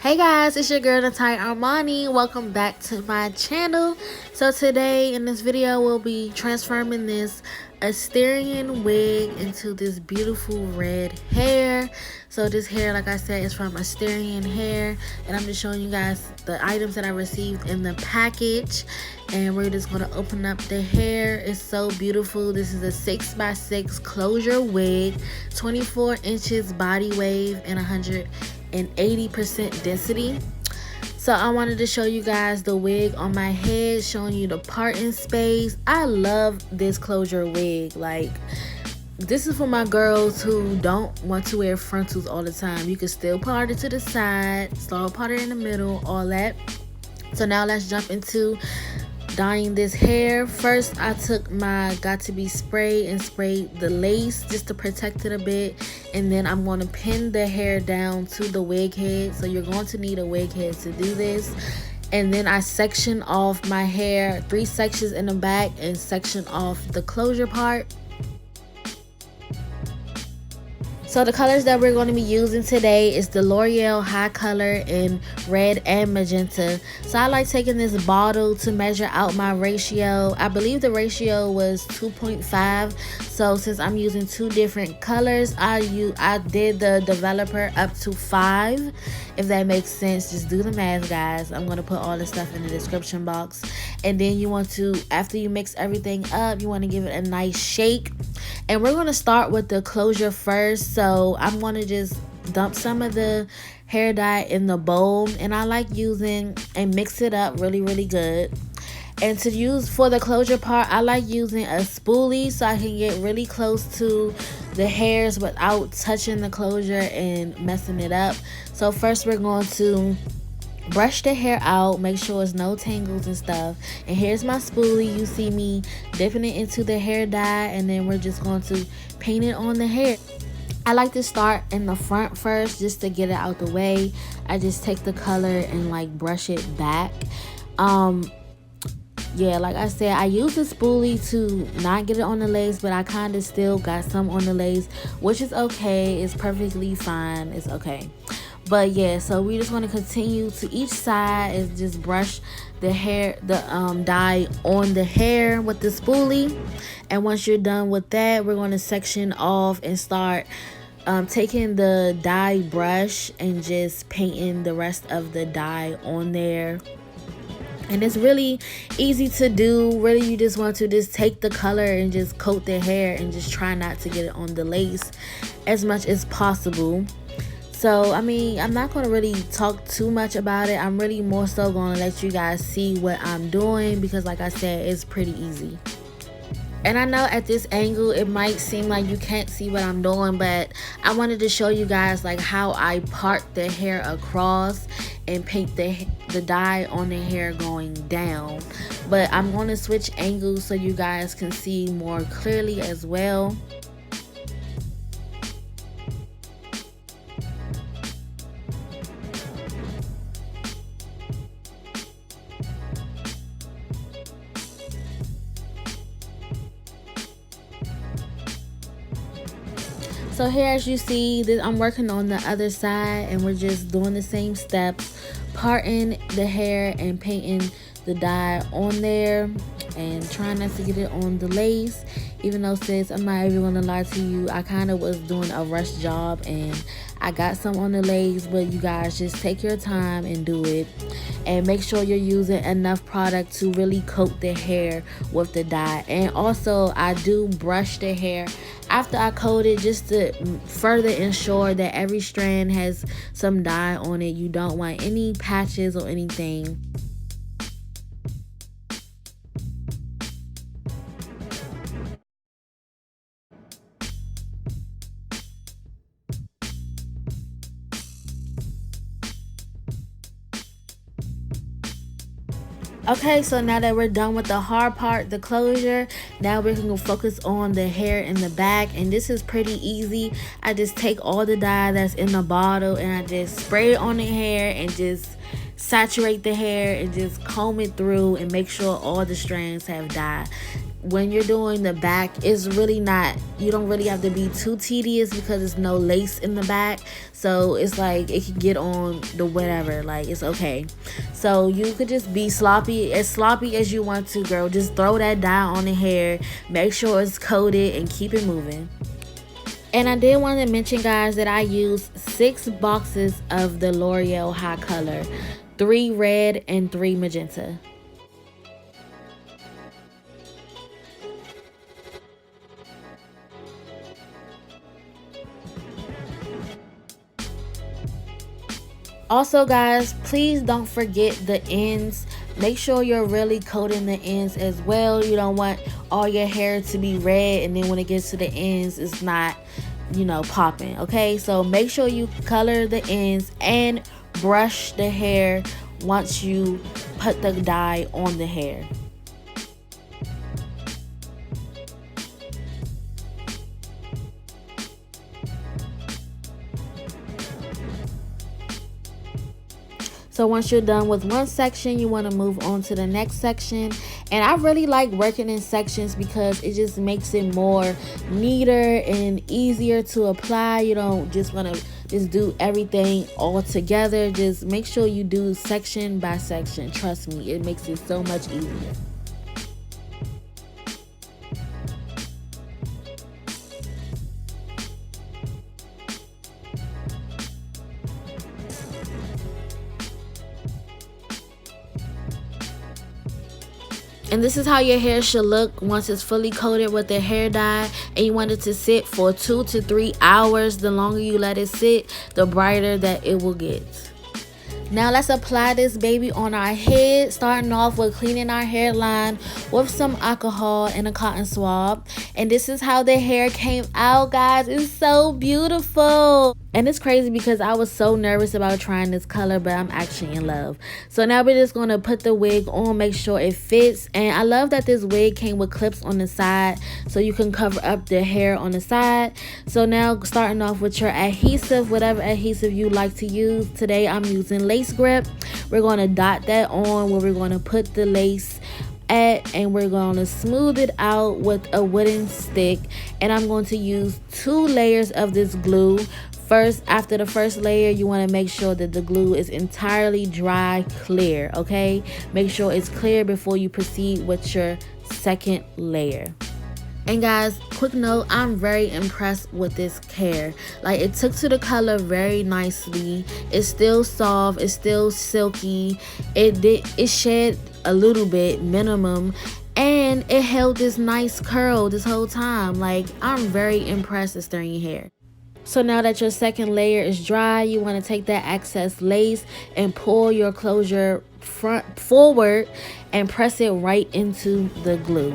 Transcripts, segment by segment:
Hey guys, it's your girl Natalia.Armoni. Welcome back to my channel. So today in this video we'll be transforming this Asterian wig into this beautiful red hair. So this hair, like I said, is from Asterian hair, and I'm just showing you guys the items that I received in the package. And we're just gonna open up the hair. It's so beautiful. This is a 6x6 closure wig, 24 inches body wave, and 180% density. So I wanted to show you guys the wig on my head, showing you the parting space. I love this closure wig. Like, this is for my girls who don't want to wear frontals all the time. You can still part it to the side, start part it in the middle, all that. So now let's jump into dyeing this hair. First, I took my got2b spray and sprayed the lace just to protect it a bit, and then I'm going to pin the hair down to the wig head. So you're going to need a wig head to do this. And then I section off my hair, 3 sections in the back, and section off the closure part. So the colors that we're going to be using today is the L'Oreal hicolor in red and magenta. So I like taking this bottle to measure out my ratio. I believe the ratio was 2.5. So since I'm using 2 different colors, I did the developer up to 5. If that makes sense, just do the math, guys. I'm going to put all the stuff in the description box. And then you want to, after you mix everything up, you want to give it a nice shake. And we're going to start with the closure first. So I'm going to just dump some of the hair dye in the bowl. And I like using and mix it up really good. And to use for the closure part, I like using a spoolie so I can get really close to the hairs without touching the closure and messing it up. So first we're going to brush the hair out, make sure it's no tangles and stuff. And here's my spoolie. You see me dipping it into the hair dye, and then we're just going to paint it on the hair. I like to start in the front first just to get it out the way. I just take the color and like brush it back. Yeah, like I said, I use the spoolie to not get it on the lace, but I kind of still got some on the lace, which is okay. It's perfectly fine. It's okay. But yeah, so we just want to continue to each side is just brush the hair, the dye on the hair with the spoolie. And once you're done with that, we're going to section off and start taking the dye brush and just painting the rest of the dye on there. And it's really easy to do. Really, you just want to just take the color and just coat the hair and just try not to get it on the lace as much as possible. So, I mean, I'm not going to really talk too much about it. I'm really more so going to let you guys see what I'm doing because, like I said, it's pretty easy. And I know at this angle it might seem like you can't see what I'm doing, but I wanted to show you guys like how I part the hair across and paint the dye on the hair going down. But I'm going to switch angles so you guys can see more clearly as well. So here, as you see, I'm working on the other side, and we're just doing the same steps, parting the hair and painting the dye on there and trying not to get it on the lace. Even though, sis, I'm not even gonna lie to you, I kind of was doing a rush job and I got some on the lace, but you guys just take your time and do it. And make sure you're using enough product to really coat the hair with the dye. And also, I do brush the hair after I coat it just to further ensure that every strand has some dye on it. You don't want any patches or anything. Okay, so now that we're done with the hard part, the closure, now we're going to focus on the hair in the back. And this is pretty easy. I just take all the dye that's in the bottle and I just spray it on the hair and just saturate the hair and just comb it through and make sure all the strands have dye. when you're doing the back, it's really not, you don't really have to be too tedious because there's no lace in the back. So it's like it can get on the whatever, like it's okay. So you could just be sloppy as you want to, girl. Just throw that dye on the hair, make sure it's coated, and keep it moving. And I did want to mention, guys, that I used 6 boxes of the L'Oreal hicolor, 3 red and 3 magenta. Also, guys, please don't forget the ends. Make sure you're really coating the ends as well. You don't want all your hair to be red and then when it gets to the ends, it's not, you know, popping. Okay, so make sure you color the ends and brush the hair once you put the dye on the hair. So once you're done with one section, you want to move on to the next section. And I really like working in sections because it just makes it more neater and easier to apply. You don't just want to just do everything all together. Just make sure you do section by section. Trust me, it makes it so much easier. And this is how your hair should look once it's fully coated with the hair dye and you want it to sit for 2 to 3 hours. The longer you let it sit, the brighter that it will get. Now let's apply this baby on our head, starting off with cleaning our hairline with some alcohol and a cotton swab. And this is how the hair came out, guys. It's so beautiful. And it's crazy because I was so nervous about trying this color, but I'm actually in love. So now we're just going to put the wig on, make sure it fits. And I love that this wig came with clips on the side so you can cover up the hair on the side. So now starting off with your adhesive, whatever adhesive you like to use. Today I'm using lace grip. We're going to dot that on where we're going to put the lace at, and we're going to smooth it out with a wooden stick. And I'm going to use 2 layers of this glue. First, after the first layer, you want to make sure that the glue is entirely dry, clear, okay? Make sure it's clear before you proceed with your second layer. And guys, quick note, I'm very impressed with this hair. Like, it took to the color very nicely. It's still soft, it's still silky. It shed a little bit, minimum, and it held this nice curl this whole time. Like, I'm very impressed with Asteria hair. So now that your second layer is dry, you want to take that excess lace and pull your closure forward and press it right into the glue.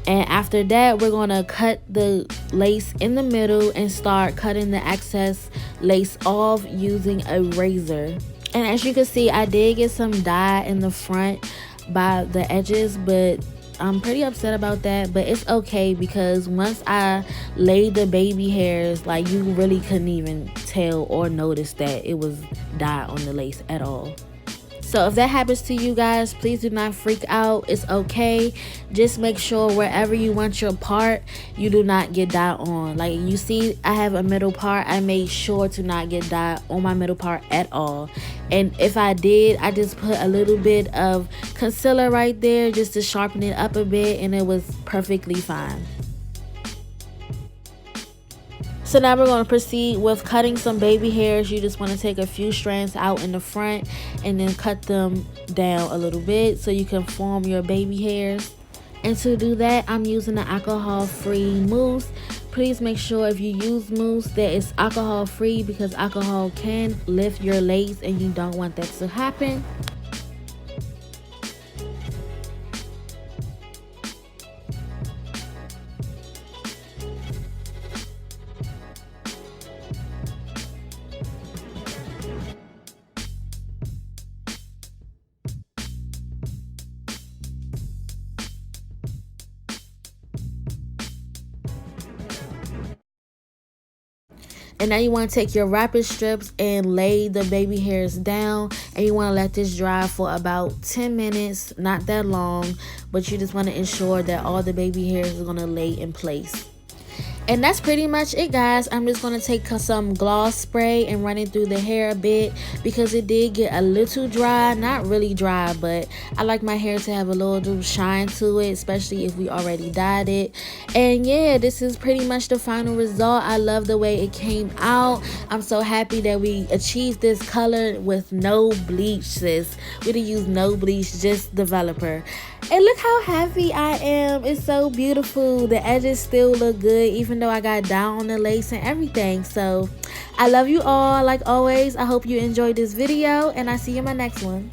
And after that, we're going to cut the lace in the middle and start cutting the excess lace off using a razor. And as you can see, I did get some dye in the front by the edges, but I'm pretty upset about that. But it's okay because once I laid the baby hairs, like, you really couldn't even tell or notice that it was dye on the lace at all. So if that happens to you guys, please do not freak out. It's okay. Just make sure wherever you want your part, you do not get dye on. Like, you see, I have a middle part. I made sure to not get dye on my middle part at all. And if I did, I just put a little bit of concealer right there just to sharpen it up a bit, and it was perfectly fine. So now we're going to proceed with cutting some baby hairs. You just want to take a few strands out in the front and then cut them down a little bit so you can form your baby hairs. And to do that, I'm using an alcohol-free mousse. Please make sure if you use mousse that it's alcohol-free because alcohol can lift your lace and you don't want that to happen. And now you want to take your wrapping strips and lay the baby hairs down, and you want to let this dry for about 10 minutes, not that long, but you just want to ensure that all the baby hairs are going to lay in place. And that's pretty much it, guys. I'm just going to take some gloss spray and run it through the hair a bit because it did get a little dry. Not really dry, but I like my hair to have a little shine to it, especially if we already dyed it. And yeah, this is pretty much the final result. I love the way it came out. I'm so happy that we achieved this color with no bleach, sis. We didn't use no bleach, just developer. And look how happy I am. It's so beautiful. The edges still look good even though I got down on the lace and everything. So I love you all. Like always, I hope you enjoyed this video, and I see you in my next one.